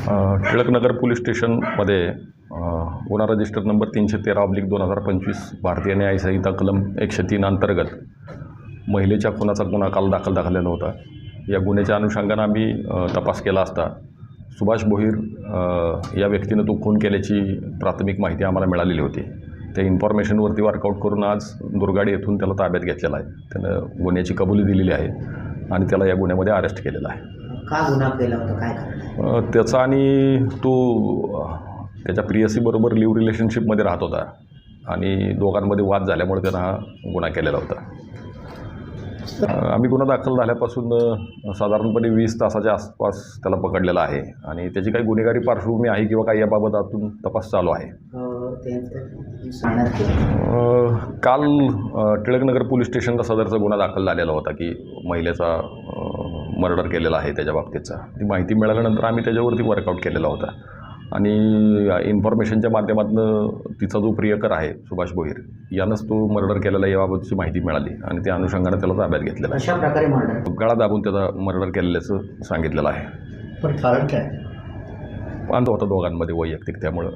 Tilaknagar police स्टेशनमध्ये गुन्हा register number 313/2025 भारतीय न्याय संहिता कलम 103 अंतर्गत महिलेच्या खुनाचा गुन्हा काल दाखल झालेला होता. या गुन्ह्याच्या अनुषंगानं आम्ही तपास केला असता सुभाष भोईर या व्यक्तीनं तो खून केल्याची प्राथमिक माहिती आम्हाला मिळालेली होती. त्या इन्फॉर्मेशनवरती वर्कआउट करून आज दुर्गाडी येथून त्याला ताब्यात घेतलेला आहे. त्यानं गुन्ह्याची कबुली दिलेली आहे आणि त्याला या गुन्ह्यामध्ये अरेस्ट केलेला आहे. का गुन्हा केला होता, काय कारण? त्याचा आणि तो त्याच्या प्रियसीबरोबर लिव्ह रिलेशनशिपमध्ये राहत होता आणि दोघांमध्ये वाद झाल्यामुळे त्यानं हा गुन्हा केलेला होता. आम्ही गुन्हा दाखल झाल्यापासून साधारणपणे 20 तासाच्या आसपास त्याला पकडलेला आहे आणि त्याची काही गुन्हेगारी पार्श्वभूमी आहे किंवा काही याबाबत आतून तपास चालू आहे. काल टिळकनगर पोलीस स्टेशनला सदरचा गुन्हा दाखल झालेला होता की महिलेचा मर्डर केलेला आहे त्याच्या बाबतीतचा. ती माहिती मिळाल्यानंतर आम्ही त्याच्यावरती वर्कआउट केलेला होता आणि इन्फॉर्मेशनच्या माध्यमातून तिचा जो प्रियकर आहे सुभाष भोईर यानंच तो मर्डर केलेला याबाबतची माहिती मिळाली आणि त्या अनुषंगाने त्याला ताब्यात घेतलेला आहे. अशा प्रकारे मर्डर गळा दाबून त्याचा मर्डर केलेल्याचं सांगितलेलं आहे. पण कारण काय? वाद होता दोघांमध्ये वैयक्तिक, त्यामुळं